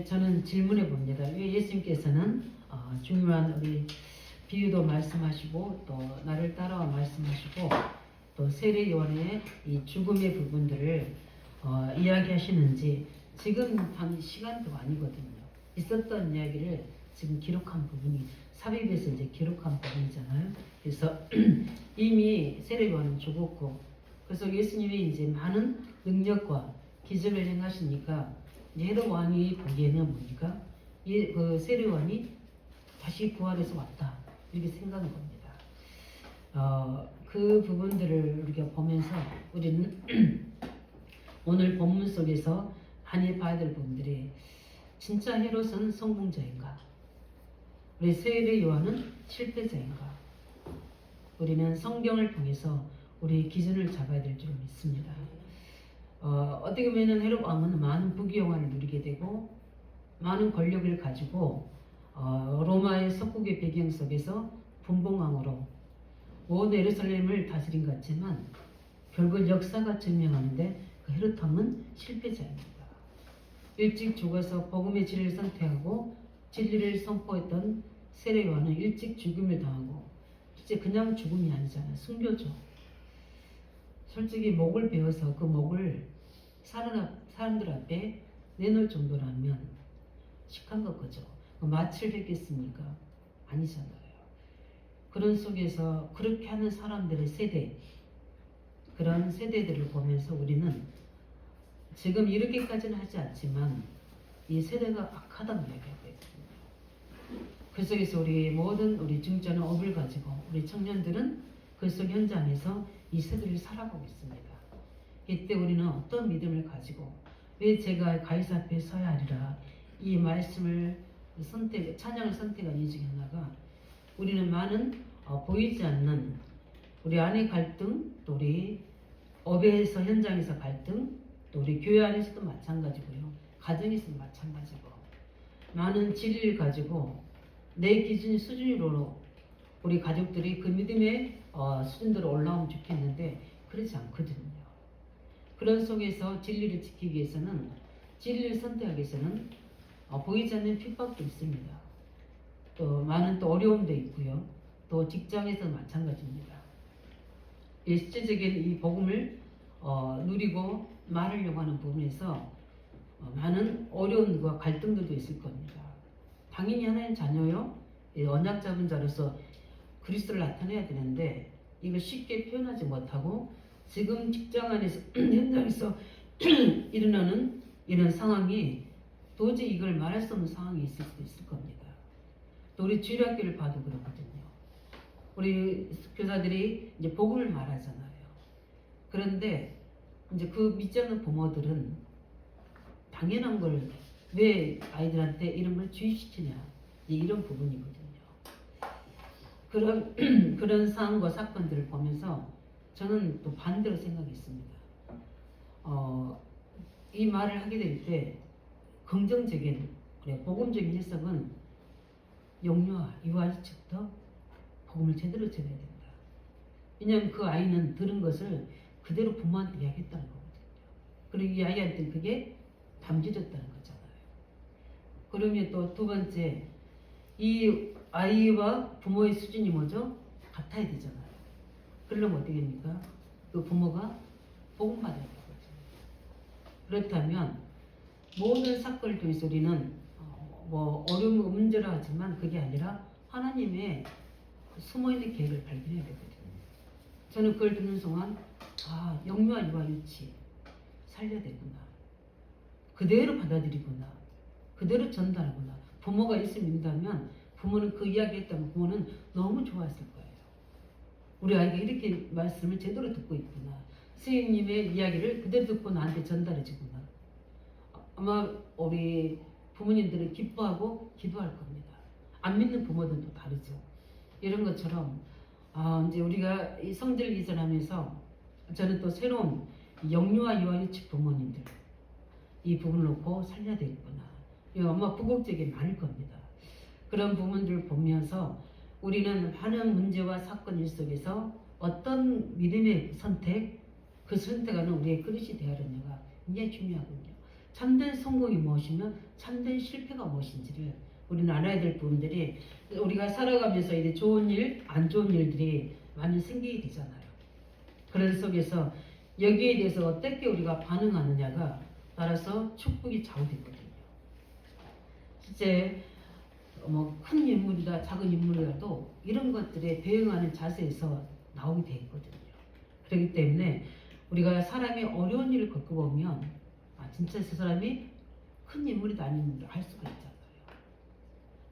저는 질문해 봅니다. 왜 예수님께서는 중요한 우리 비유도 말씀하시고 또 나를 따라와 말씀하시고 또 세례 요한의 이 죽음의 부분들을 이야기하시는지 지금 한 시간도 아니거든요. 있었던 이야기를 지금 기록한 부분이 삽입에서 이제 기록한 부분이잖아요. 그래서 이미 세례 요한은 죽었고 그래서 예수님이 이제 많은 능력과 기적을 행하시니까 헤롯 왕이 보기에는 뭡니까? 그 세례 요한이 다시 부활해서 왔다 이렇게 생각한 겁니다. 그 부분들을 우리가 보면서 우리는 오늘 본문 속에서 많이 봐야 될 부분들이 진짜 헤롯은 성공자인가? 우리 세례 요한은 실패자인가? 우리는 성경을 통해서 우리 기준을 잡아야 될 줄 믿습니다. 어떻게 보면 헤롯 왕은 많은 부귀영화를 누리게 되고 많은 권력을 가지고 로마의 석국의 배경 속에서 분봉왕으로 온 예루살렘을 다스린 것 같지만 결국 역사가 증명하는데 그 헤롯 왕은 실패자입니다. 일찍 죽어서 복음의 진리를 선택하고 진리를 선포했던 세례 요한은 일찍 죽음을 당하고 이제 그냥 죽음이 아니잖아요. 순교죠. 솔직히 목을 베어서 그 목을 사람들 앞에 내놓을 정도라면 식한 것 거죠. 마취를 했겠습니까? 아니잖아요. 그런 속에서 그렇게 하는 사람들의 세대, 그런 세대들을 보면서 우리는 지금 이렇게까지는 하지 않지만 이 세대가 악하다고 얘기하고 있거든요. 그 속에서 우리 모든 우리 중자는 업을 가지고 우리 청년들은 그 속 현장에서 이 세대를 살아가고 있습니다. 이때 우리는 어떤 믿음을 가지고 왜 제가 가이사 앞에 서야 하리라 이 말씀을 찬양을 선택한 이유 중에 하나가 우리는 많은 보이지 않는 우리 안의 갈등, 또 우리 업에서 현장에서 갈등, 또 우리 교회 안에서도 마찬가지고요. 가정에서도 마찬가지고 많은 진리를 가지고 내 기준 수준으로 우리 가족들이 그 믿음의 수준대로 올라오면 좋겠는데 그렇지 않거든요. 그런 속에서 진리를 지키기 위해서는 진리를 선택하기 위해서는 보이지 않는 핍박도 있습니다. 또 많은 또 어려움도 있고요. 또 직장에서 마찬가지입니다. 실제적인 이 복음을 누리고 말하려고 하는 부분에서 많은 어려움과 갈등들도 있을 겁니다. 당연히 하나님 자녀요. 언약 잡은 자로서 그리스도를 나타내야 되는데 이걸 쉽게 표현하지 못하고 지금 직장 안에서 현장에서 일어나는 이런 상황이 도저히 이걸 말할 수 없는 상황이 있을 수도 있을 겁니다. 또 우리 주일학교를 봐도 그렇거든요. 우리 교사들이 이제 복음을 말하잖아요. 그런데 이제 그 믿지 않는 부모들은 당연한 걸 왜 아이들한테 이런 걸 주입시키냐 이런 부분이거든요. 그런 상황과 사건들을 보면서 저는 또 반대로 생각했습니다. 이 말을 하게 될 때 긍정적인 복음적인 해석은 영유아 유아 측부터 복음을 제대로 전해야 된다. 왜냐하면 그 아이는 들은 것을 그대로 부모한테 이야기했다는 거거든요. 그리고 이 아이한테 그게 담겨졌다는 거잖아요. 그러면 또 두 번째 이 아이와 부모의 수준이 뭐죠? 같아야 되잖아요. 그러려면 어떻게 됩니까? 그 부모가 복음 받아야 되거든요. 그렇다면 모든 사건을 통해서 우리는 어려운 문제라 하지만 그게 아니라 하나님의 숨어있는 계획을 발견해야 되거든요. 저는 그걸 듣는 순간 영유아 유아 유치 살려야 되구나. 그대로 받아들이구나. 그대로 전달하구나. 부모가 있으면 믿다면 부모는 그 이야기 했다면 부모는 너무 좋아했을 거예요. 우리 아이가 이렇게 말씀을 제대로 듣고 있구나. 선생님의 이야기를 그대로 듣고 나한테 전달해 주구나. 아마 우리 부모님들은 기뻐하고 기도할 겁니다. 안 믿는 부모들도 다르죠. 이런 것처럼 이제 우리가 이 성질을 이전하면서 저는 또 새로운 영유아 유아 유치 부모님들 이 부분을 놓고 살려야 되겠구나. 아마 부국적이 많을 겁니다. 그런 부분들을 보면서 우리는 많은 문제와 사건 일 속에서 어떤 믿음의 선택, 그 선택하는 우리의 그릇이 되어야하느냐가 굉장히 중요하군요. 참된 성공이 무엇이며 참된 실패가 무엇인지를 우리는 알아야 될 부분들이 우리가 살아가면서 이제 좋은 일, 안 좋은 일들이 많이 생기게 되잖아요. 그런 속에서 여기에 대해서 어떻게 우리가 반응하느냐가 따라서 축복이 좌우되거든요. 실제 뭐 큰 인물이다 작은 인물이라도 이런 것들에 대응하는 자세에서 나오게 돼 있거든요. 그렇기 때문에 우리가 사람이 어려운 일을 겪어보면 진짜 그 사람이 큰 인물이다 아닌 인물을 알 수가 있잖아요.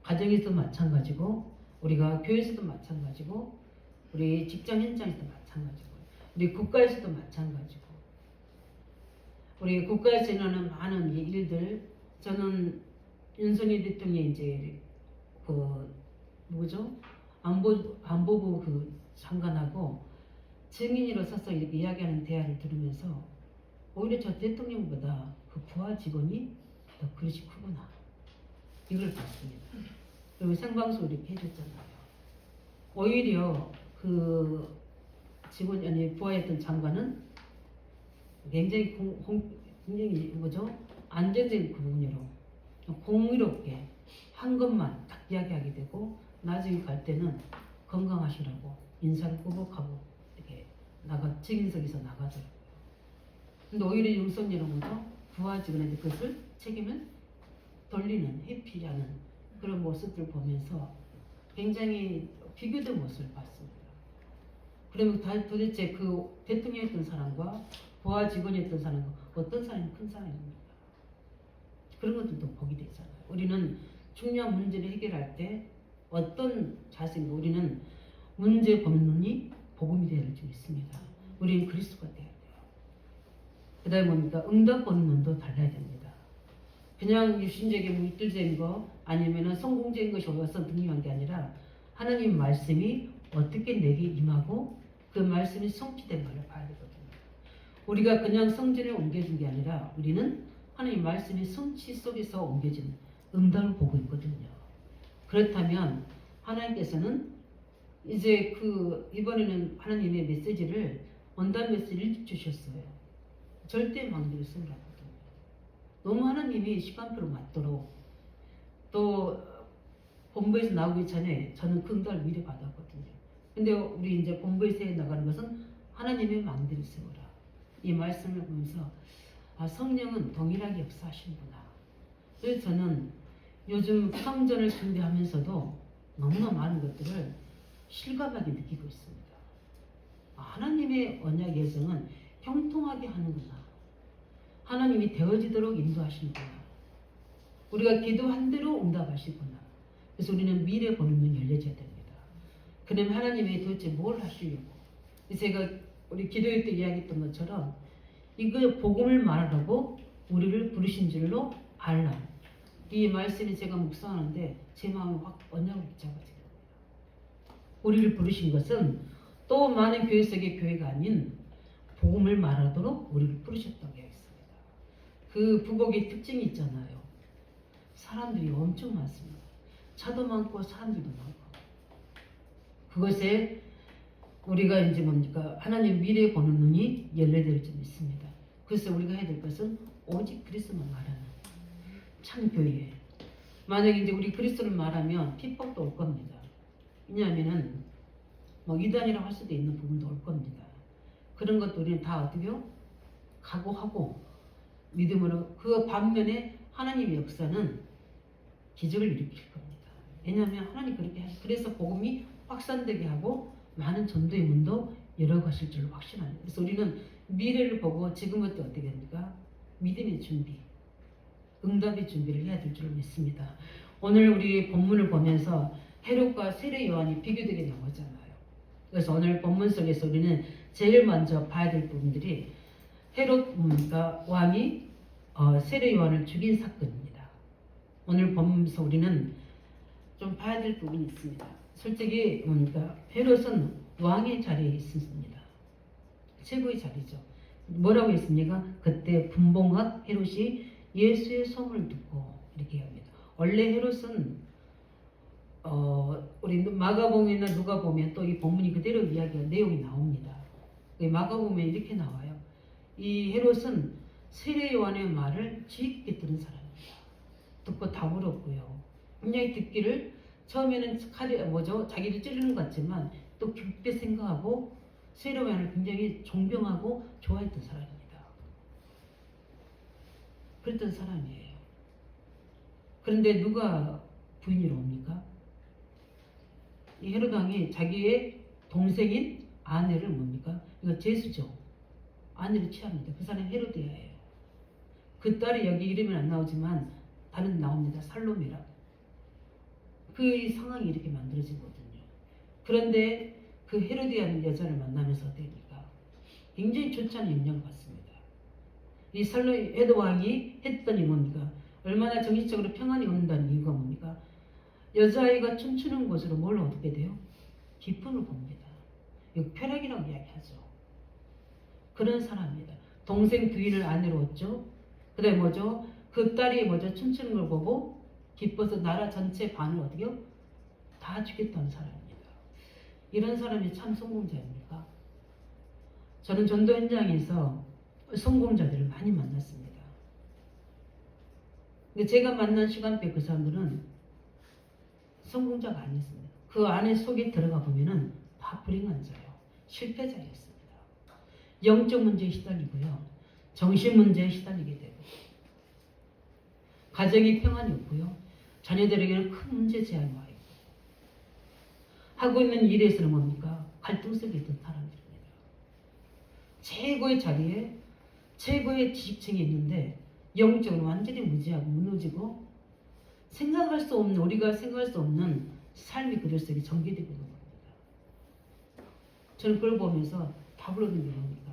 가정에서도 마찬가지고 우리가 교회에서도 마찬가지고 우리 직장 현장에서도 마찬가지고 우리 국가에서도 마찬가지고 우리 국가에서 일어나는 많은 일들 저는 윤석열 대통령이 이제 그 누구죠? 안보부 그 장관하고 증인으로 서서 이렇게 이야기하는 대화를 들으면서 오히려 저 대통령보다 그 부하 직원이 더 그릇이 크구나 이걸 봤습니다. 그리고 생방송 이렇게 해줬잖아요. 오히려 그 직원 아니 부하였던 장관은 굉장히 굉장히 뭐죠? 안정적인 부분으로 공의롭게 한 것만 딱 이야기하게 되고 나중에 갈 때는 건강하시라고 인사를 꾸벅하고 이렇게 증인석에서 나가더라고요. 근데 오히려 윤석열은 뭐죠? 부하 직원한테 그것을 책임을 돌리는 회피하는 그런 모습을 보면서 굉장히 비교된 모습을 봤습니다. 그러면 도대체 그 대통령이었던 사람과 부하 직원이었던 사람과 어떤 사람이 큰 사람입니까? 그런 것들도 보게 되잖아요. 우리는 중요한 문제를 해결할 때 어떤 자세인가 우리는 문제 본론이 복음이 되어야 줄 있습니다. 우리는 그리스도가 되어야 돼요. 그 다음에 뭡니까? 응답 본론도 달라야 됩니다. 그냥 육신적인 뭐 이틀적인 거 아니면 성공적인 것이 어서 중요한 게 아니라 하나님 말씀이 어떻게 내게 임하고 그 말씀이 성취된 걸 봐야 되거든요. 우리가 그냥 성전에 옮겨준 게 아니라 우리는 하나님 말씀이 성취 속에서 옮겨진 응답을 보고 있거든요. 그렇다면 하나님께서는 이제 이번에는 하나님의 메시지를 원단 메시지를 주셨어요. 절대 망대를 쓰라거든요. 너무 하나님이 시간표로 맞도록 또 본부에서 나오기 전에 저는 그 응답을 미리 받았거든요. 근데 우리 이제 본부에서 해 나가는 것은 하나님의 망대를 세우라. 이 말씀을 보면서 성령은 동일하게 역사하시는구나. 그래서 저는 요즘 성전을 준비하면서도 너무나 많은 것들을 실감하게 느끼고 있습니다. 하나님의 언약 예정은 형통하게 하는구나. 하나님이 되어지도록 인도하시는구나. 우리가 기도한 대로 응답하시구나. 그래서 우리는 미래 보는 눈이 열려져야 됩니다. 그러면 하나님이 도대체 뭘 하시려고? 제가 우리 기도회 때 이야기했던 것처럼 이거 복음을 말하라고 우리를 부르신 줄로 알라. 이 말씀이 제가 묵상하는데 제 마음이 확 언약을 붙잡아지는 겁니다. 우리를 부르신 것은 또 많은 교회 속의 교회가 아닌 복음을 말하도록 우리를 부르셨다고 되어 있습니다. 그 부곡의 특징이 있잖아요. 사람들이 엄청 많습니다. 차도 많고 사람들도 많고 그것에 우리가 이제 뭡니까? 하나님 미래에 보는 눈이 열려질 줄 믿습니다. 그래서 우리가 해야 될 것은 오직 그리스도만 말하는 참 교회. 만약에 이제 우리 그리스도를 말하면 핍박도 올 겁니다. 왜냐하면은 뭐 이단이라고 할 수도 있는 부분도 올 겁니다. 그런 것도 우리는 다 어떻게요? 각오하고 믿음으로 그 반면에 하나님의 역사는 기적을 일으킬 겁니다. 왜냐하면 하나님 그렇게 하시. 그래서 복음이 확산되게 하고 많은 전도의 문도 열어가실 줄로 확신합니다. 그래서 우리는 미래를 보고 지금부터 어떻게 됩니까? 믿음의 준비, 응답의 준비를 해야 될 줄로 믿습니다. 오늘 우리 본문을 보면서 헤롯과 세례 요한이 비교되게 나오잖아요. 그래서 오늘 본문 속에서 우리는 제일 먼저 봐야 될 부분들이 헤롯 왕이 세례 요한을 죽인 사건입니다. 오늘 본문에서 우리는 좀 봐야 될 부분이 있습니다. 솔직히 헤롯은 왕의 자리에 있습니다. 최고의 자리죠. 뭐라고 했습니까? 그때 분봉학 헤롯이 예수의 소문을 듣고 이렇게 합니다. 원래 헤롯은 우리 마가복음이나 누가 보면 또 이 본문이 그대로 이야기한 내용이 나옵니다. 마가복음에 이렇게 나와요. 이 헤롯은 세례 요한의 말을 주의 깊게 들은 사람입니다. 듣고 답을 얻고요. 분명히 듣기를 처음에는 자기를 찌르는 것 같지만 또 깊게 생각하고 세례 요한을 굉장히 존경하고 좋아했던 사람입니다. 그랬던 사람이에요. 그런데 누가 부인으로 옵니까? 이 헤로드 왕이 자기의 동생인 아내를 뭡니까? 이거 제수죠. 아내를 취합니다. 그 사람이 헤로디아예요. 그 딸이 여기 이름은 안 나오지만 다른 나옵니다. 살로메라. 그 상황이 이렇게 만들어지거든요. 그런데 그 헤로디아는 여자를 만나면서 어떻습니까? 굉장히 좋지 않은 영향을 받습니다. 이 헤로드 왕이 했더니 뭡니까? 얼마나 정신적으로 평안이 온다는 이유가 뭡니까? 여자아이가 춤추는 곳으로 뭘 얻게 돼요? 기쁨을 봅니다. 이거 쾌락이라고 이야기하죠. 그런 사람입니다. 동생 부인을 아내로 얻죠. 그 다음에 뭐죠? 그 딸이 춤추는 걸 보고 기뻐서 나라 전체 반을 어떻게요? 다 주겠다는 사람입니다. 이런 사람이 참 성공자입니까? 저는 전도 현장에서 성공자들을 많이 만났습니다. 근데 제가 만난 시간대 그 사람들은 성공자가 아니었습니다. 그 안에 속에 들어가 보면은 다 불행한 자예요. 실패자였습니다. 영적 문제에 시달리고요. 정신 문제에 시달리게 되고 가정이 평안이 없고요. 자녀들에게는 큰 문제 제한이 와 있고 하고 있는 일에서는 뭡니까? 갈등 속에 있던 사람들입니다. 최고의 자리에 최고의 지식층이 있는데 영적으로 완전히 무지하고 무너지고 우리가 생각할 수 없는 삶이 그들 속에 전개되고 있는 겁니다. 저는 그걸 보면서 답을 얻는 게 뭡니까?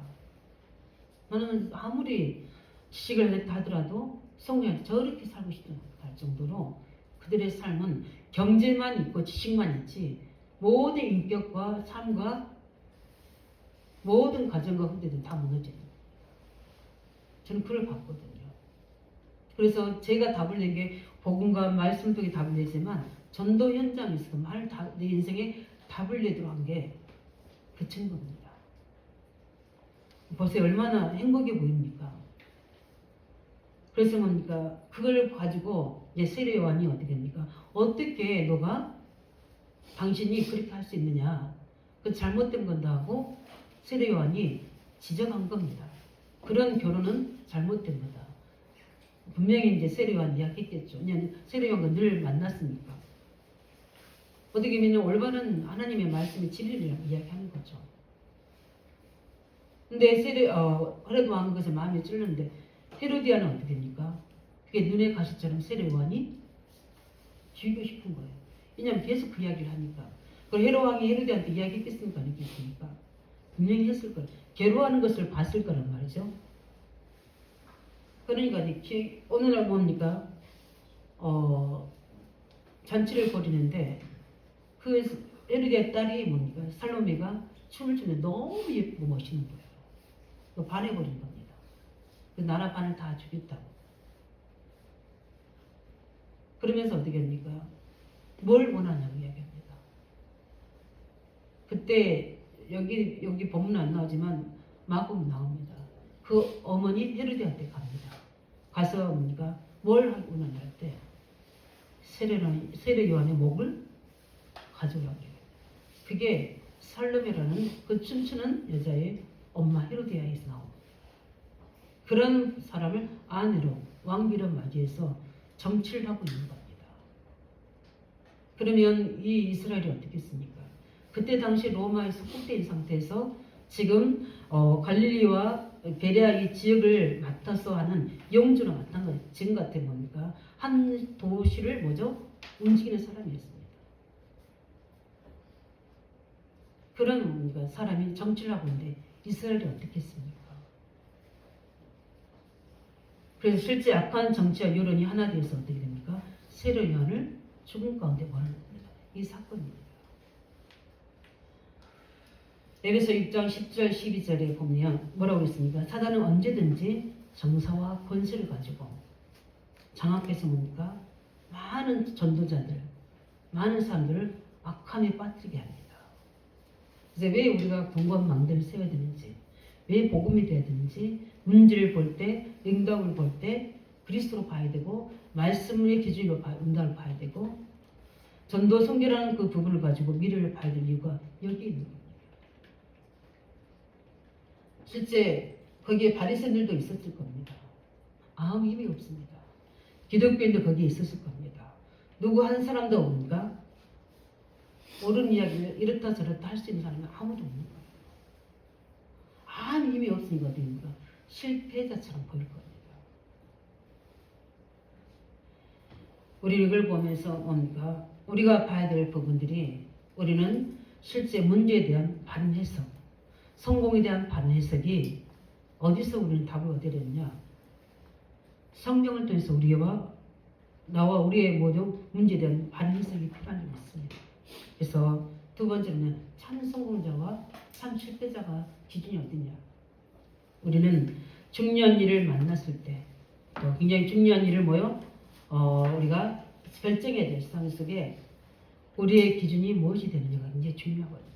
나는 아무리 지식을 하더라도 성령이 저렇게 살고 싶다 할 정도로 그들의 삶은 경제만 있고 지식만 있지 모든 인격과 삶과 모든 가정과 후대들은 다 무너지는 거예요. 저는 그걸 봤거든요. 그래서 제가 답을 낸 게 복음과 말씀 속에 답을 내지만 전도 현장에서 내 인생에 답을 내도록 한 게 그 친구입니다. 보세요. 얼마나 행복해 보입니까? 그래서 뭡니까? 그걸 가지고 세례 요한이 어떻게 됩니까? 어떻게 당신이 그렇게 할 수 있느냐? 그 잘못된 건다 하고 세례 요한이 지적한 겁니다. 그런 결혼은 잘못된 거다. 분명히 이제 세례 요한 이야기했겠죠. 왜냐하면 세례 요한과 늘 만났으니까. 어떻게 보면 올바른 하나님의 말씀이 진리라고 이야기하는 거죠. 근데 헤로드 왕은 그것을 마음에 찔렀는데 헤로디아는 어떻게 됩니까? 그게 눈에 가시처럼 세례 요한이 죽이고 싶은 거예요. 왜냐하면 계속 그 이야기를 하니까. 그걸 헤롯 왕이 헤로디아한테 이야기했겠습니까? 안 했겠습니까? 분명히 했을 거예요. 괴로워하는 것을 봤을 거란 말이죠. 그러니까 어느 날 뭡니까? 잔치를 벌이는데 그 헤로디아 딸이 뭡니까? 살로메가 춤을 추는데 너무 예쁘고 멋있는 거예요. 반해버린 겁니다. 그 나라 반을 다 주겠다고. 그러면서 어떻게 합니까? 뭘 원하냐고 이야기합니다. 그때 여기 본문 안 나오지만 마곡 나옵니다. 그 어머니 헤로디한테 갑니다. 가서 뭡니까? 뭘 원하냐 할 때 세례 요한의 목을 가져오라고 해요. 그게 살로메라는 그 춤추는 여자의 엄마 헤로디아에서 나옵니다. 그런 사람을 아내로 왕비로 맞이해서 정치를 하고 있는 겁니다. 그러면 이 이스라엘이 어떻겠습니까? 그때 당시 로마에 속국된 상태에서 지금 갈릴리와 베레아 이 지역을 맡아서 하는 영주나 마찬가지 지금 같은 뭡니까? 한 도시를 움직이는 사람이었습니다. 그런 사람이 정치를 하고 있는데 이스라엘이 어떻겠습니까? 그래서 실제 악한 정치와 여론이 하나 되어서 어떻게 됩니까? 세례 요한을 죽음 가운데 보내는 겁니다. 이 사건입니다. 에베소 6장 10절 12절에 보면 뭐라고 했습니까? 사단은 언제든지 정사와 권세를 가지고 장악해서 뭡니까? 많은 전도자들, 많은 사람들을 악함에 빠뜨리게 합니다. 그래서 왜 우리가 공무원 망대를 세워야 되는지, 왜 복음이 돼야 되는지 문제를 볼 때 응답을 볼 때 그리스도로 봐야 되고 말씀의 기준으로 응답을 봐야 되고 전도 선교라는 그 부분을 가지고 미래를 봐야 될 이유가 여기 있는 겁니다. 실제 거기에 바리새인들도 있었을 겁니다. 아무 힘이 없습니다. 기독교인도 거기에 있었을 겁니다. 누구 한 사람도 없는가? 옳은 이야기를 이렇다 저렇다 할 수 있는 사람은 아무도 없는 거예요. 아무 힘이 없으니까 어떻게 됩니까? 실패자처럼 보일 겁니다. 우리 이걸 보면서 뭡니까? 우리가 봐야 될 부분들이 우리는 실제 문제에 대한 바른 해석, 성공에 대한 바른 해석이 어디서 우리는 답을 얻게 되느냐? 성경을 통해서 나와 우리의 모든 문제에 대한 바른 해석이 필요한 점이 있습니다. 그래서 두 번째는 참 성공자와 참 실패자가 기준이 어디냐? 우리는 중요한 일을 만났을 때, 또 굉장히 중요한 일을 우리가 결정해야 될 상황 속에 우리의 기준이 무엇이 되느냐가 굉장히 중요하거든요.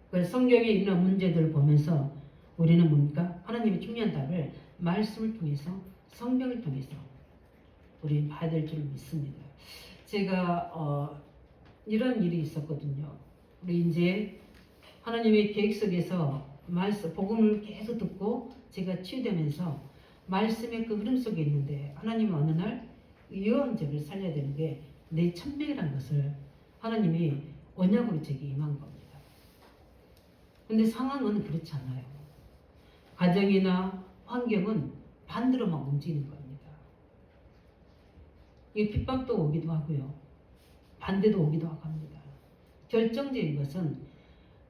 그래서 성경에 있는 문제들을 보면서 우리는 뭡니까? 하나님의 중요한 답을 말씀을 통해서, 성경을 통해서 우리는 봐야 될 줄 믿습니다. 제가 이런 일이 있었거든요. 우리 이제 하나님의 계획 속에서 복음을 계속 듣고 제가 치유되면서 말씀의 그 흐름 속에 있는데 하나님은 어느 날 예언자를 살려야 되는 게 내 천명이라는 것을 하나님이 언약으로 제게 임한 겁니다. 근데 상황은 그렇지 않아요. 가정이나 환경은 반대로만 움직이는 겁니다. 이 핍박도 오기도 하고요. 반대도 오기도 하고 합니다. 결정적인 것은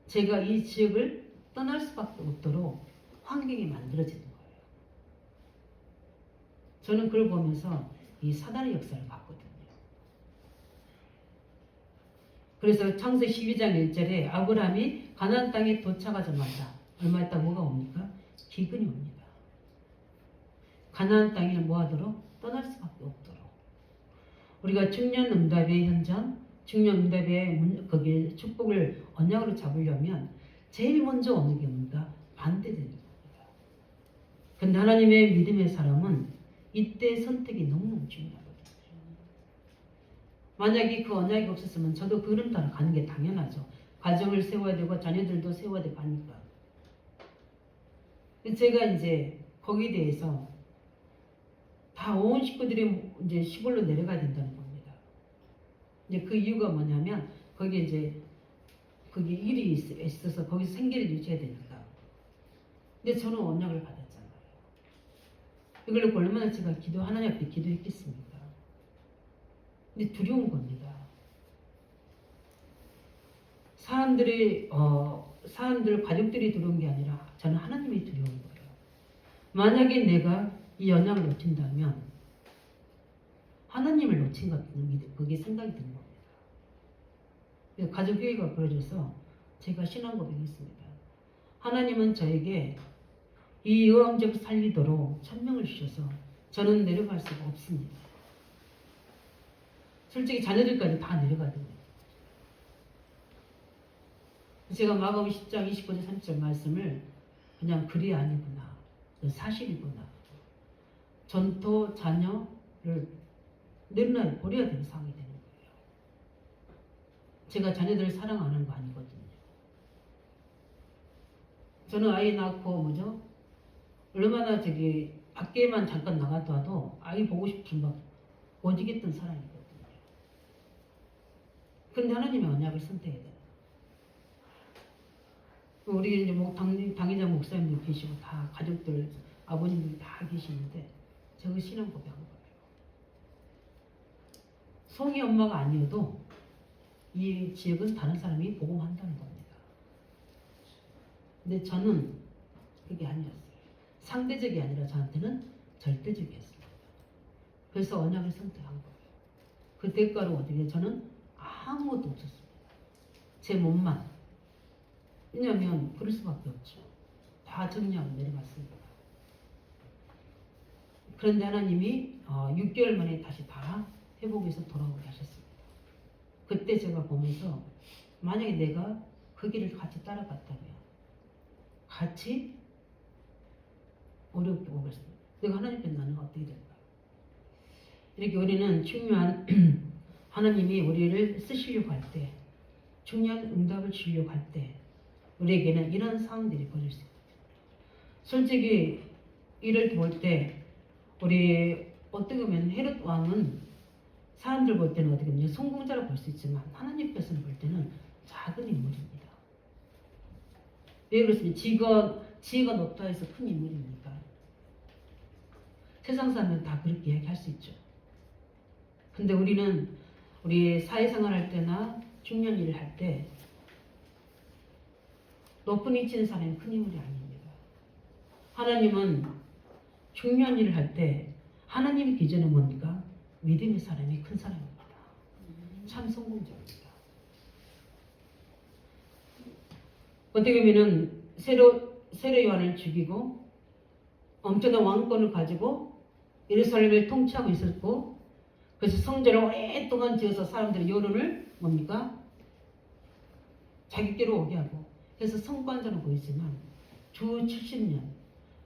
제가 이 지역을 떠날 수밖에 없도록 환경이 만들어지는 거예요. 저는 그걸 보면서 이 사단의 역사를 봤거든요. 그래서 창세기 12장 1절에 아브라함이 가나안 땅에 도착하자마자 얼마 있다 뭐가 옵니까? 기근이 옵니다. 가나안 땅에 뭐하도록? 떠날 수밖에 없도록. 우리가 중년 응답의 현장, 중년 응답의 거기에 축복을 언약으로 잡으려면 제일 먼저 오는 게 뭡니까? 반대되는 겁니다. 근데 하나님의 믿음의 사람은 이때 선택이 너무너무 중요하거든요. 만약에 그 언약이 없었으면 저도 그 흐름 따라 가는 게 당연하죠. 가정을 세워야 되고 자녀들도 세워야 되고 하니까. 제가 이제 거기에 대해서 다 온 식구들이 이제 시골로 내려가야 된다는 겁니다. 이제 그 이유가 뭐냐면 거기 이제 거기 일이 있어서 거기서 생계를 유지해야 되니까. 근데 저는 언약을 받았잖아요. 이걸로 얼마나 제가 하나님 앞에 기도했겠습니까? 근데 두려운 겁니다. 사람들 가족들이 두려운 게 아니라 저는 하나님이 두려운 거예요. 만약에 내가 이 언약을 놓친다면 하나님을 놓친 것 같은 그게 생각이 드는 겁니다. 가족교회가 그려져서 제가 신앙 고백했습니다. 하나님은 저에게 이 여왕적 살리도록 천명을 주셔서 저는 내려갈 수가 없습니다. 솔직히 자녀들까지 다 내려가거든요. 제가 마가복음 10장 29절 30절 말씀을 그냥 글이 아니구나, 사실이구나, 전토 자녀를 내려놔야 버려야 되는 상황이 되는 거예요. 제가 자녀들을 사랑하는 거 아니거든요. 저는 아이 낳고 얼마나 밖에만 잠깐 나갔다도 아이 보고 싶은 막 오지겠던 사람이거든요. 근데 하나님의 언약을 선택해야 돼요. 우리 이제 당회장 목사님들 계시고 다 가족들 아버님들이 다 계시는데 저거 신앙 고백한 거예요. 송이 엄마가 아니어도 이 지역은 다른 사람이 복음한다는 겁니다. 근데 저는 그게 아니었어요. 상대적이 아니라 저한테는 절대적이었습니다. 그래서 언약을 선택한 거예요. 그 대가로 어떻게 저는 아무것도 없었습니다. 제 몸만. 왜냐하면 그럴 수밖에 없죠. 다 정리하고 내려갔습니다. 그런데 하나님이 6개월 만에 다시 다 회복해서 돌아오게 하셨습니다. 그때 제가 보면서 만약에 내가 그 길을 같이 따라갔다면 같이 어렵게 오고 있습니다. 내가 하나님 앞에 나는 어떻게 될까? 이렇게 우리는 중요한 하나님이 우리를 쓰시려고 할 때, 중요한 응답을 주려고 할 때 우리에게는 이런 상황들이 벌어질 수 있습니다. 솔직히 이를 볼 때 우리 어떻게 보면 헤롯 왕은 사람들 볼 때는 어떻게 보면 성공자라고 볼 수 있지만 하나님께서는 볼 때는 작은 인물입니다. 왜 그렇습니까? 지위가 높다 해서 큰 인물입니까? 세상 사람은 다 그렇게 이야기할 수 있죠. 근데 우리는 우리 사회생활 할 때나 중요한 일을 할 때 높은 위치에 있는 사람이 큰 인물이 아닙니다. 하나님은 중요한 일을 할 때 하나님의 기준은 뭡니까? 믿음의 사람이 큰 사람입니다. 참 성공자입니다. 어떻게 보면은 세례 요한을 죽이고 엄청난 왕권을 가지고 예루살렘을 통치하고 있었고, 그래서 성전을 오랫동안 지어서 사람들의 여론을 뭡니까? 자기께로 오게 하고 해서 성공한다는 보이지만 주 70년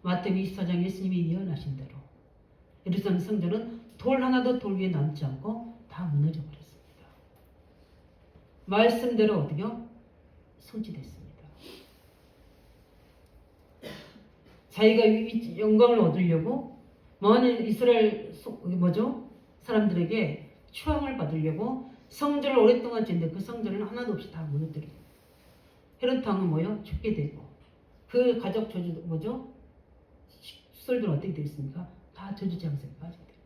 마태복음 24장 예수님이 예언하신 대로 예루살렘 성전은 돌 하나도 돌 위에 남지 않고 다 무너져 버렸습니다. 말씀대로 어떻게요? 성취됐습니다. 자기가 영광을 얻으려고 많은 이스라엘 사람들에게 추앙을 받으려고 성전을 오랫동안 짓는데 그 성전은 하나도 없이 다 무너뜨리고 헤롯 왕은 죽게 되고 그 가족 저주 수설들은 어떻게 되겠습니까? 다 저주장생에 빠지게 됩니다.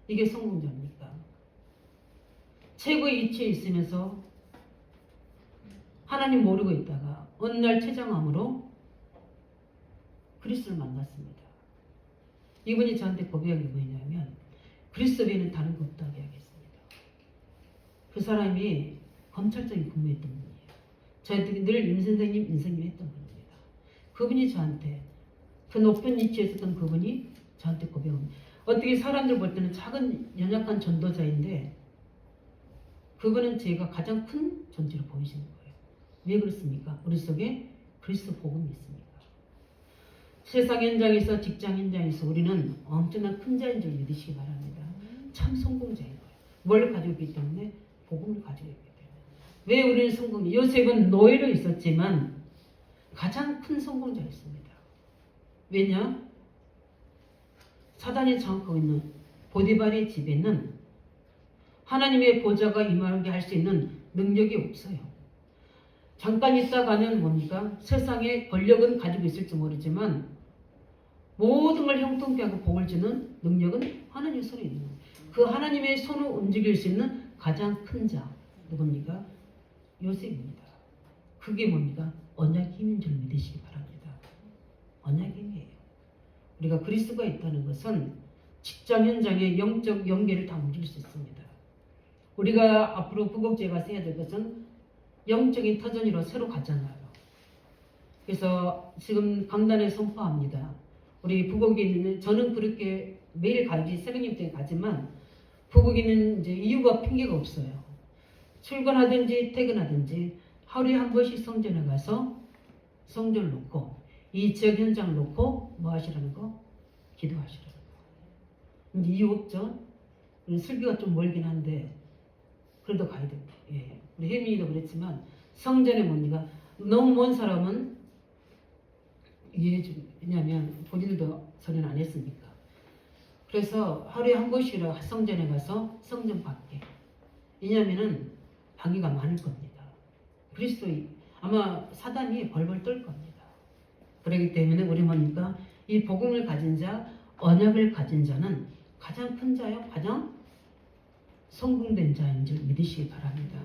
이게 성공자입니까? 최고의 위치에 있으면서 하나님 모르고 있다가 어느 날 퇴장함으로 그리스도를 만났습니다. 이분이 저한테 고백한 게 뭐냐면 그리스도 외에는 다른 거 없다고 이야기했습니다. 그 사람이 검찰청에 근무했던 분이에요. 저한테 늘 임 선생님 했던 분입니다. 그분이 저한테 그 높은 위치에 있었던 그분이 저한테 고백합니다. 어떻게 사람들 볼 때는 작은 연약한 전도자인데 그분은 제가 가장 큰 존재로 보이시는 거예요. 왜 그렇습니까? 우리 속에 그리스도 복음이 있습니다. 세상 현장에서 직장 현장에서 우리는 엄청난 큰 자인 줄 믿으시기 바랍니다. 참 성공자인 거예요. 뭘 가지고 있기 때문에? 복음을 가지고 있기 때문에. 왜 우리는 성공이? 요셉은 노예로 있었지만 가장 큰 성공자였습니다. 왜냐? 사단이 장악하고 있는 보디발의 집에는 하나님의 보좌가 임하게 할 수 있는 능력이 없어요. 잠깐 있다가는 뭡니까? 세상에 권력은 가지고 있을지 모르지만 모든 걸 형통케 하고 복을 주는 능력은 하나님의 손에 있는 거예요. 그 하나님의 손을 움직일 수 있는 가장 큰 자 누굽니까? 요셉입니다. 그게 뭡니까? 언약의 힘인 줄 믿으시기 바랍니다. 언약의 힘이에요. 우리가 그리스도가 있다는 것은 직장 현장의 영적 연계를 다 움직일 수 있습니다. 우리가 앞으로 부곡제에 가서 해야 될 것은 영적인 터전이로 새로 가잖아요. 그래서 지금 강단에 선포합니다. 우리 부곡에 있는 저는 그렇게 매일 가지 새벽님 때문에 가지만 부곡에는 이제 이유가 핑계가 없어요. 출근하든지 퇴근하든지 하루에 한 번씩 성전에 가서 성전을 놓고 이 지역 현장을 놓고 뭐 하시라는 거? 기도하시라는 거. 이제 이유 없죠? 설교가 좀 멀긴 한데 그래도 가야 됩니다. 예. 우리 혜민이도 그랬지만 성전에 뭡니까? 너무 먼 사람은 왜냐하면 본인들도 설교는 안 했으니까. 그래서 하루에 한 번씩이라도 성전에 가서 성전 밖에. 왜냐하면은 방해가 많을 겁니다. 그리스도의 아마 사단이 벌벌 떨 겁니다. 그렇기 때문에 우리 뭡니까? 이 복음을 가진 자, 언약을 가진 자는 가장 큰 자요, 가장 성공된 자인 줄 믿으시기 바랍니다.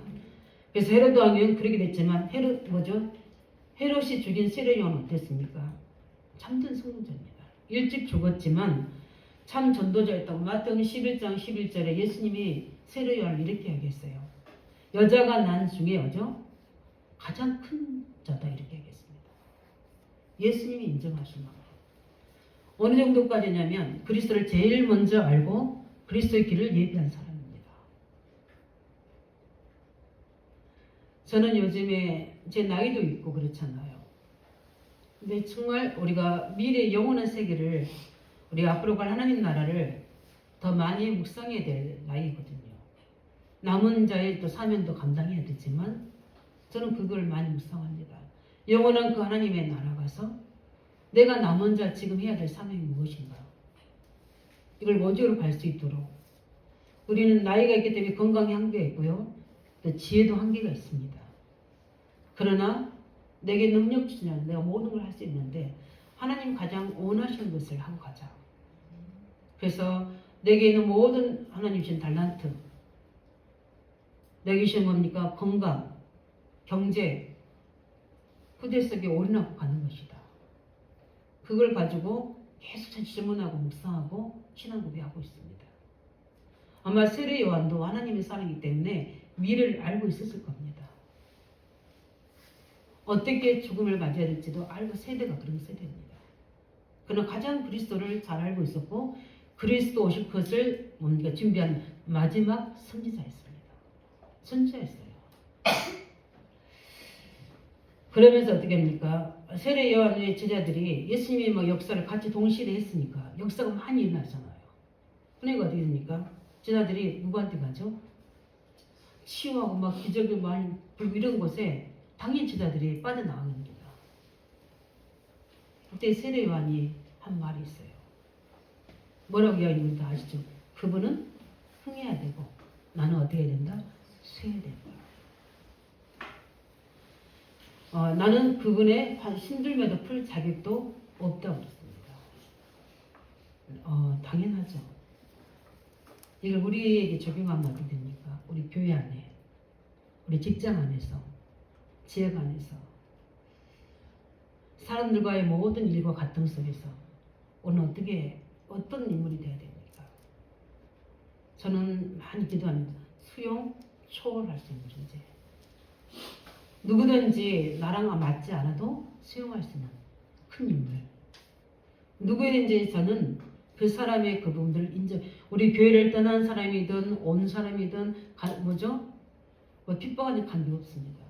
그래서 헤롯 왕은 그렇게 됐지만 헤롯이 죽인 세례 요한은 어땠습니까? 참된 성공자입니다. 일찍 죽었지만 참 전도자였다고 마태복음 11장 11절에 예수님이 세례 요한을 이렇게 얘기했어요. 여자가 난 중에 가장 큰 자다 이렇게 얘기했습니다. 예수님이 인정하신 겁니다. 어느 정도까지냐면 그리스도를 제일 먼저 알고 그리스도의 길을 예비한 사람입니다. 저는 요즘에 제 나이도 있고 그렇잖아요. 근데 정말 우리가 미래 영원한 세계를 우리 앞으로 갈 하나님 나라를 더 많이 묵상해야 될 나이거든요. 남은 자의 또 사명도 감당해야 되지만 저는 그걸 많이 묵상합니다. 영원한 그 하나님의 나라 가서 내가 남은 자 지금 해야 될 사명이 무엇인가? 이걸 원적으로 갈 수 있도록 우리는 나이가 있기 때문에 건강에 한계가 있고요. 또 지혜도 한계가 있습니다. 그러나 내게 능력 주시면 내가 모든 걸 할 수 있는데 하나님 가장 원하시는 것을 하고 가자. 그래서 내게 있는 모든 하나님 주신 달란트, 내게 주신 뭡니까? 건강, 경제, 후대 속에 올인하고 가는 것이다. 그걸 가지고 계속 질문하고 묵상하고 신앙 고백하고 있습니다. 아마 세례 요한도 하나님의 사람이기 때문에 미래를 알고 있었을 겁니다. 어떻게 죽음을 맞이해야 될지도 알고 세대가 그런 세대입니다. 그는 가장 그리스도를 잘 알고 있었고 그리스도 오실 것을 뭡니까? 준비한 마지막 선지자였습니다. 선지자였어요. 그러면서 어떻게 합니까? 세례 요한의 제자들이 예수님이 뭐 역사를 같이 동시에 했으니까 역사가 많이 일어나잖아요. 그러니까 어떻게 됩니까? 제자들이 누구한테 가죠? 치유하고 막 기적이 많이 불고 이런 곳에 당연 제자들이 빠져나가는 겁니다. 그때 세례 요한이 한 말이 있어요. 뭐라고 이야기하는지 아시죠? 그분은 흥해야 되고 나는 어떻게 해야 된다? 쇠야 된다. 나는 그분의 힘들매도 풀 자격도 없다고 그랬습니다. 당연하죠. 이걸 우리에게 적용하면 어떻게 됩니까? 우리 교회 안에, 우리 직장 안에서, 지역 안에서, 사람들과의 모든 일과 갈등 속에서 오늘 어떤 인물이 되어야 됩니까? 저는 많이 기도합니다. 수용, 초월할 수 있는 존재. 누구든지 나랑 맞지 않아도 수용할 수 있는 큰 인물. 누구든지 저는 그 사람의 그 부분들을 우리 교회를 떠난 사람이든 온 사람이든 뭐 핍박하는 관계 없습니다.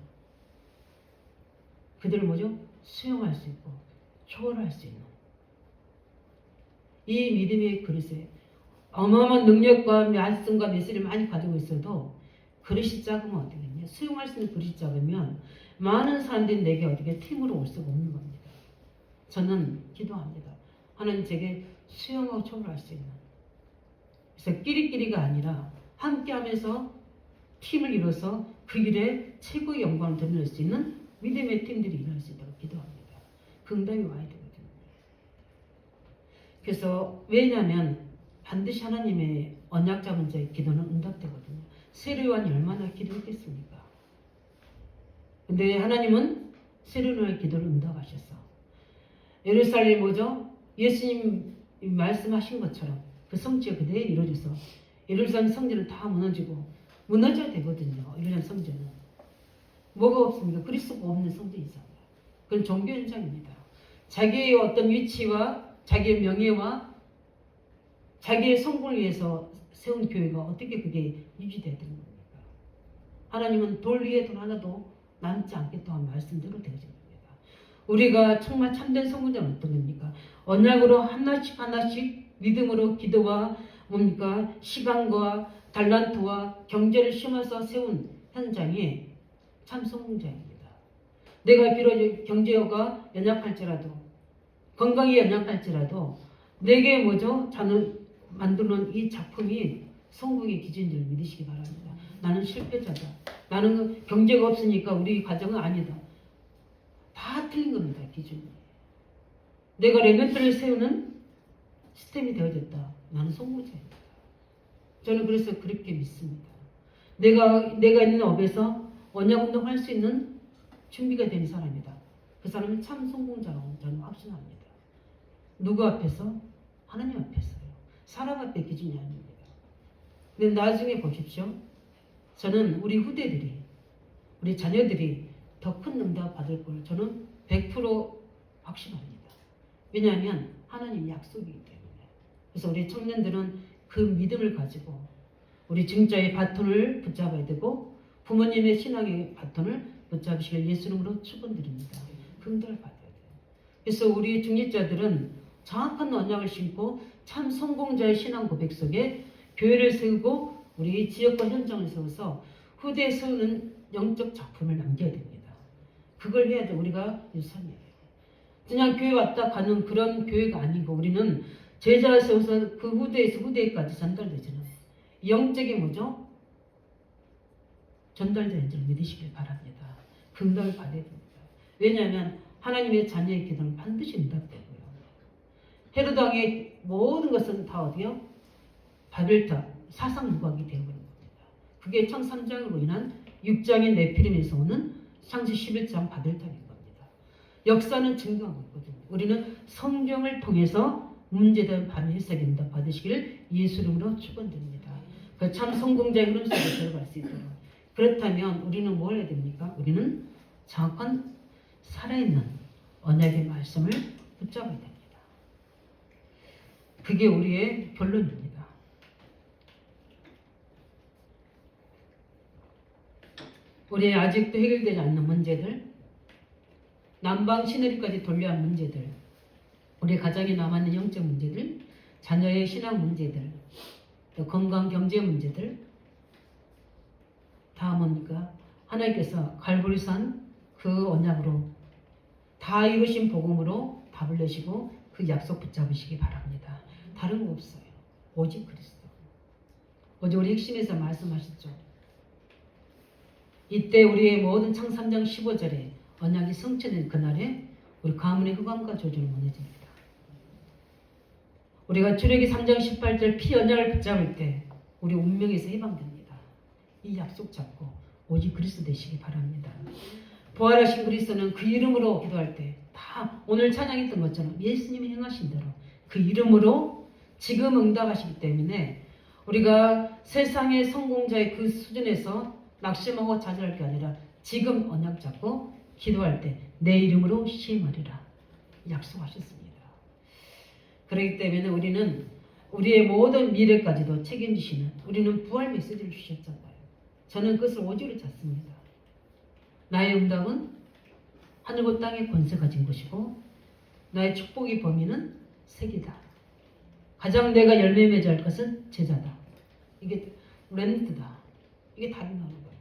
그들을 수용할 수 있고 초월할 수 있는 이 믿음의 그릇에 어마어마한 능력과 말씀과 메시지를 많이 가지고 있어도 그릇이 작으면 어떻게 되냐? 수용할 수 있는 그릇이 작으면 많은 사람들이 내게 어떻게 팀으로 올 수가 없는 겁니다. 저는 기도합니다. 하나님 제게 수용하고 초월할 수 있는. 그래서 끼리끼리가 아니라 함께하면서 팀을 이뤄서 그 길에 최고의 영광을 드러낼 수 있는 믿음의 팀들이 일어날 수 있도록 기도합니다. 그 응답이 와야 되거든요. 그래서 왜냐하면 반드시 하나님의 언약 잡은 자의 기도는 응답되거든요. 세례 요한이 얼마나 기도했겠습니까? 근데 하나님은 세례 요한의 기도를 응답하셔서 예루살렘 예수님 말씀하신 것처럼 그 성취가 그대로 이루어져서 예루살렘 성전은 다 무너져야 되거든요. 예루살렘 성전은 뭐가 없습니까? 그리스도가 없는 성전이잖아요. 그건 종교 현장입니다. 자기의 어떤 위치와 자기의 명예와 자기의 성공을 위해서 세운 교회가 어떻게 그게 유지돼야 되는 겁니까? 하나님은 돌 위에 돌 하나도 남지 않겠다고 한 말씀대로 되어진 겁니다. 우리가 정말 참된 성공자는 어떤 겁니까? 언약으로 하나씩 믿음으로 기도와 시간과 달란트와 경제를 심어서 세운 현장이 참 성공자입니다. 내가 비록 경제가 연약할지라도 건강이 연약할지라도 내게 자는 만드는 이 작품이 성공의 기준인 줄 믿으시기 바랍니다. 나는 실패자다. 나는 경제가 없으니까 우리 가정은 아니다. 다 틀린 겁니다. 기준이. 내가 레멘트를 세우는 시스템이 되어졌다. 나는 성공자입니다. 저는 그래서 그렇게 믿습니다. 내가 있는 업에서 언약 운동할 수 있는 준비가 된 사람이다. 그 사람은 참 성공자라고 저는 확신합니다. 누구 앞에서? 하나님 앞에서요. 사람 앞에 기준이 아닙니다. 근데 나중에 보십시오. 저는 우리 후대들이, 우리 자녀들이 더 큰 응답 받을 걸 저는 100% 확신합니다. 왜냐하면 하나님 약속이기 때문에. 그래서 우리 청년들은 그 믿음을 가지고 우리 증자의 바톤을 붙잡아야 되고 부모님의 신앙의 바톤을 붙잡으시길 예수 이름으로 축원드립니다. 긍휼을 받아야 돼요. 그래서 우리 중립자들은 정확한 언약을 신고 참 성공자의 신앙 고백 속에 교회를 세우고 우리 지역과 현장을 세워서 후대에 세우는 영적 작품을 남겨야 됩니다. 그걸 해야 돼. 우리가 유산이에요. 그냥 교회 왔다 가는 그런 교회가 아니고 우리는 제자 세워서 그 후대에서 후대까지 전달되잖아요. 영적인 뭐죠? 전달되는 줄 믿으시길 바랍니다. 긍정을 받아야 됩니다. 왜냐하면 하나님의 자녀의 기도는 반드시 응답되고요. 헤로드 왕의 모든 것은 다 어디요? 바벨탑, 사상 누각이 되어버린 겁니다. 그게 창 3장으로 인한 6장의 네피림에서 오는 창세 11장 바벨탑인 겁니다. 역사는 증거하고 있거든요. 우리는 성경을 통해서 문제된 바로 해석이 응답 받으시기를 예수 이름으로 축원드립니다. 그 참 성공자의 흐름 속에 들어갈 수 있도록. 그렇다면 우리는 뭘 해야 됩니까? 우리는 정확한 살아있는 언약의 말씀을 붙잡아야 됩니다. 그게 우리의 결론입니다. 우리의 아직도 해결되지 않는 문제들, 남방 시내리까지 돌려야 할 문제들, 우리 가정에 남아있는 영적 문제들, 자녀의 신앙 문제들, 또 건강 경제 문제들, 다 뭡니까? 하나님께서 갈보리산 그 언약으로 다 이루신 복음으로 답을 내시고 그 약속 붙잡으시기 바랍니다. 다른 거 없어요. 오직 그리스도. 어제 우리 핵심에서 말씀하셨죠. 이때 우리의 모든 창 3장 15절에 언약이 성취된 그날에 우리 가문의 흑암과 저주는 무너집니다. 우리가 출애기 3장 18절 피 언약을 붙잡을 때 우리 운명에서 해방됩니다. 이 약속 잡고 오직 그리스도 되시기 바랍니다. 부활하신 그리스도는 그 이름으로 기도할 때 다 오늘 찬양했던 것처럼 예수님이 행하신 대로 그 이름으로 지금 응답하시기 때문에 우리가 세상의 성공자의 그 수준에서 낙심하고 좌절할 게 아니라 지금 언약 잡고 기도할 때 내 이름으로 시행하리라 약속하셨습니다. 그렇기 때문에 우리는 우리의 모든 미래까지도 책임지시는 우리는 부활 메시지를 주셨잖아요. 저는 그것을 오직으로 찾습니다. 나의 응답은 하늘과 땅의 권세 가진 것이고 나의 축복의 범위는 색이다. 가장 내가 열매 맺어야 할 것은 제자다. 이게 렘트다. 이게 답이 나오는 거예요.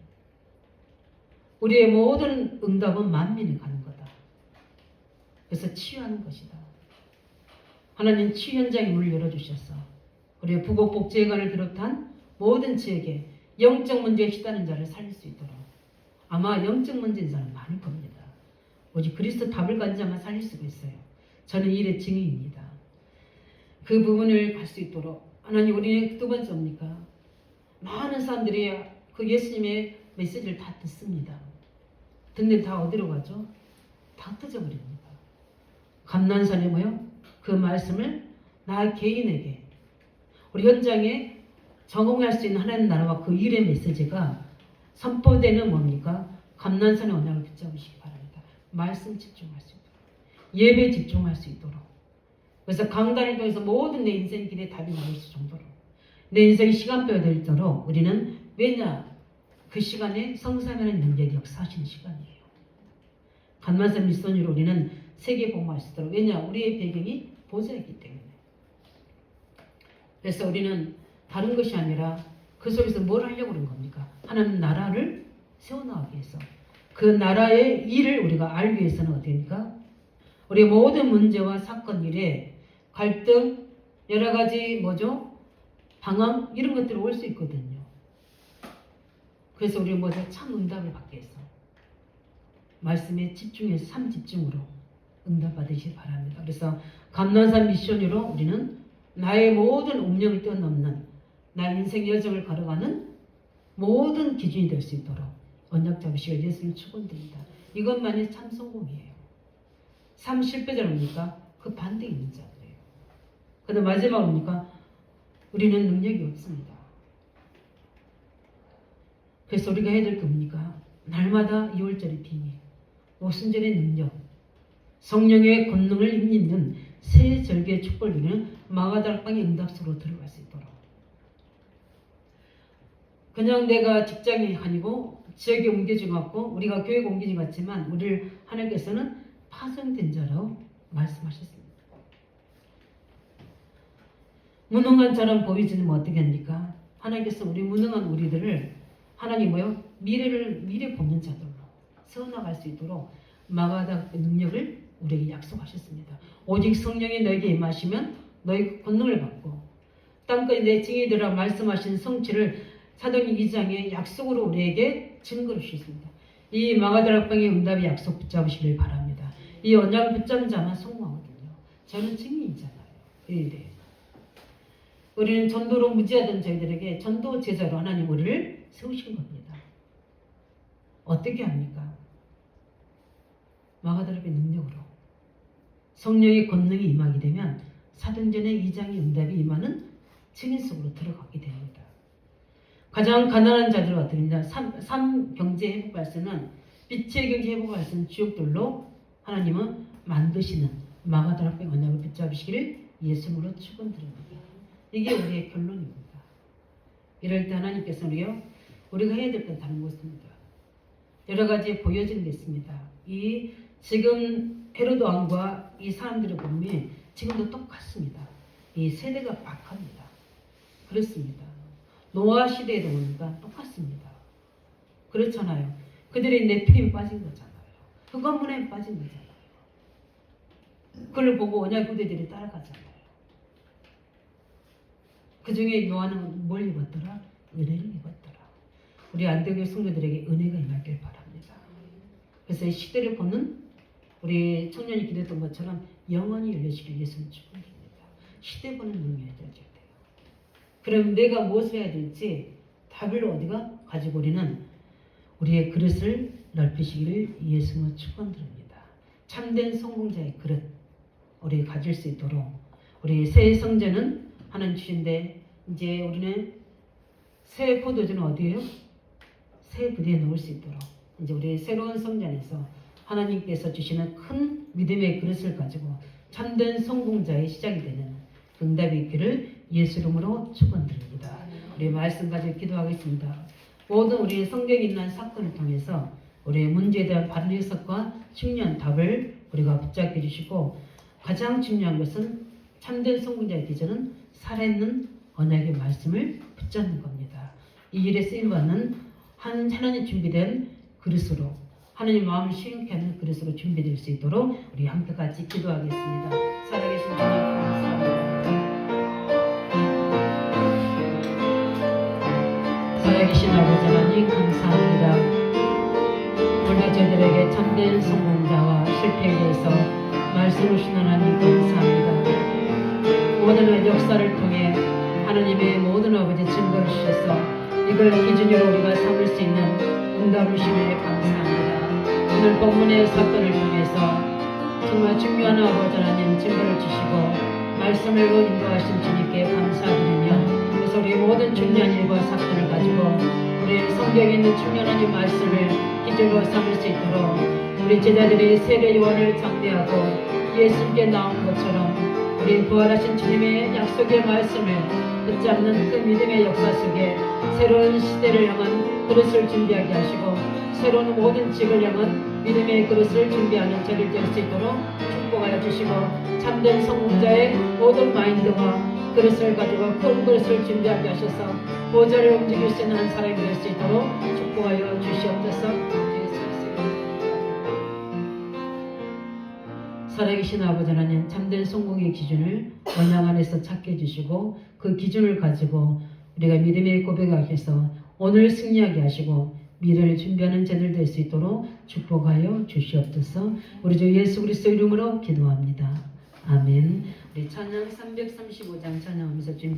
우리의 모든 응답은 만민에 가는 거다. 그래서 치유하는 것이다. 하나님 치유 현장에 문을 열어주셔서 우리의 부곡복지회관을 비롯한 모든 지역에 영적 문제에 시달린 자를 살릴 수 있도록 아마 영적 문제인 사람 많을 겁니다. 오직 그리스도 답을 가진 자만 살릴 수가 있어요. 저는 이 일의 증인입니다. 그 부분을 갈 수 있도록 하나님 우리의 두 번째 뭡니까? 많은 사람들이 그 예수님의 메시지를 다 듣습니다. 듣는데 다 어디로 가죠? 다 터져버립니다. 감난산에 뭐요? 그 말씀을 나 개인에게 우리 현장에 적용할 수 있는 하나님 나라와 그 일의 메시지가 선포되는 뭡니까? 감난산의 언약을 붙잡으시기 바랍니다. 말씀 집중할 수 있도록 예배 집중할 수 있도록 그래서 강단을 통해서 모든 내 인생 길에 답이 나올 수 정도로 내 인생이 시간표가 되도록 우리는 왜냐? 그 시간에 성삼위하는 능력이 역사하시는 시간이에요. 감난산 미션으로 우리는 세계 복음할 수 있도록 왜냐? 우리의 배경이 보좌이기 때문에 그래서 우리는 다른 것이 아니라 그 속에서 뭘 하려고 그런 겁니까? 하나님 나라를 세워나가기 위해서 그 나라의 일을 우리가 알기 위해서는 어떻습니까? 우리의 모든 문제와 사건 일에 갈등 여러 가지 뭐죠? 방황 이런 것들이 올 수 있거든요. 그래서 우리 뭐죠? 참 응답을 받기 위해서 말씀에 집중해서 삶 집중으로 응답 받으시기 바랍니다. 그래서 감난산 미션으로 우리는 나의 모든 운명을 뛰어넘는 나의 인생 여정을 걸어가는 모든 기준이 될 수 있도록 언약 잡으시고 예수님 축원드립니다. 이것만이 참 성공이에요. 삶 실패자입니까? 그 반대에 있는 자들이에요. 그런데 마지막입니까? 우리는 능력이 없습니다. 그래서 우리가 해야 될 게 뭡니까? 날마다 2월절의 비밀, 오순절의 능력, 성령의 권능을 힘입는 새 절기의 축복을 마가다락방의 응답소로 들어갈 수 있도록 그냥 내가 직장이 아니고 지역에 옮겨진 것 같고 우리가 교회에 옮겨진 것 같지만 우리를 하나님께서는 파송된 자로 말씀하셨습니다. 무능한처럼 보이지는 어떻게 합니까? 하나님께서 우리 무능한 우리들을 하나님 미래 보는 자들로 세워나갈 수 있도록 마가다 능력을 우리에게 약속하셨습니다. 오직 성령이 너에게 임하시면 너희 권능을 받고 땅끝 내 증인이 되라 말씀하신 성취를 사도행 2장의 약속으로 우리에게 증거를 주셨습니다. 이 마가다락방의 응답의 약속 붙잡으시길 바랍니다. 이 언약을 붙잡는 자만 성공하거든요. 저는 증인이잖아요. 그 일에 우리는 전도로 무지하던 저희들에게 전도 제자로 하나님 우리를 세우신 겁니다. 어떻게 합니까? 마가다락의 능력으로 성령의 권능이 임하게 되면 사도행전의 2장의 응답이 임하는 증인 속으로 들어가게 됩니다. 가장 가난한 자들은 어떻습니까? 3 경제 회복 발생은 빛의 경제 회복 발생 주역들로 하나님은 만드시는 마가다락의 언약을 붙잡으시기를 예수님으로 축원드립니다. 이게 우리의 결론입니다. 이럴 때 하나님께서는요, 우리가 해야 될 건 다른 것입니다. 여러 가지 보여지는 게 있습니다. 이 지금 헤로드 왕과 이 사람들의 몸이 지금도 똑같습니다. 이 세대가 박합니다. 그렇습니다. 노아 시대에도 보니까 똑같습니다. 그렇잖아요. 그들이 네피림에 빠진 거잖아요. 흑암문에 빠진 거잖아요. 그걸 보고 언약 후대들이 따라가잖아요. 그 중에 노아는 뭘 입었더라? 은혜를 입었더라. 우리 안대교회 성도들에게 은혜가 임하길 바랍니다. 그래서 이 시대를 보는 우리 청년이 기도했던 것처럼 영원히 열려지길 예수님 축원드립니다. 시대 보는 눈이 열려져야 돼요. 그럼 내가 무엇을 해야 될지 답을 어디가 가지고 우리의 그릇을 넓히시기를 예수님을 축원드립니다. 참된 성공자의 그릇 우리 가질 수 있도록 우리 새 성전은 하나님 주신데 이제 우리는 새 포도주는 어디예요? 새 부대에 넣을 수 있도록 이제 우리 새로운 성전에서 하나님께서 주시는 큰 믿음의 그릇을 가지고 참된 성공자의 시작이 되는 응답이 있기를 예수 이름으로 축원드립니다. 우리 말씀 가지고 기도하겠습니다. 모든 우리 성경에 있는 사건을 통해서 우리의 문제에 대한 바른 해석과 중요한 답을 우리가 붙잡게 해주시고 가장 중요한 것은 참된 성공자의 기준은 살아있는 언약의 말씀을 붙잡는 겁니다. 이 일에 쓰임받는 하나님 준비된 그릇으로 하나님 마음을 시원케 하는 그릇으로 준비될 수 있도록 우리 함께 같이 기도하겠습니다. 살아계신 하나님 감사합니다. 살아계신 아버지 하나님 감사합니다. 오늘 저희들에게 참된 성공자와 실패에 대해서 말씀을 주신 하나님 감사합니다. 모든 역사를 통해 하나님의 모든 아버지 증거를 주셔서 이걸 기준으로 우리가 삼을 수 있는 응답을 주시기에 감사합니다. 오늘 본문의 사건을 통해서 정말 중요한 아버지 하나님 증거를 주시고 말씀을 인도하신 주님께 감사드리며 그래서 우리 모든 중요한 일과 사건을 가지고 우리 성경에 있는 중요한 이 말씀을 기준으로 삼을 수 있도록 우리 제자들이 세례 요한을 장대하고 예수님께 나온 것처럼 우리 부활하신 주님의 약속의 말씀을 붙잡는 그 믿음의 역사 속에 새로운 시대를 향한 그릇을 준비하게 하시고 새로운 모든 직을 향한 믿음의 그릇을 준비하는 저를 될 수 있도록 축복하여 주시고 참된 성공자의 모든 마인드와 그릇을 가지고 큰 그릇을 준비하게 하셔서 보좌를 움직일 수 있는 한 사람이 될 수 있도록 축복하여 주시옵소서. 살아계신 아버지 하나님 참된 성공의 기준을 언약 안에서 찾게 해주시고 그 기준을 가지고 우리가 믿음의 고백하게 해서 오늘 승리하게 하시고 미래를 준비하는 자들 될 수 있도록 축복하여 주시옵소서. 우리 주 예수 그리스도 이름으로 기도합니다. 아멘. 우리 찬양 335장 찬양하면서 준비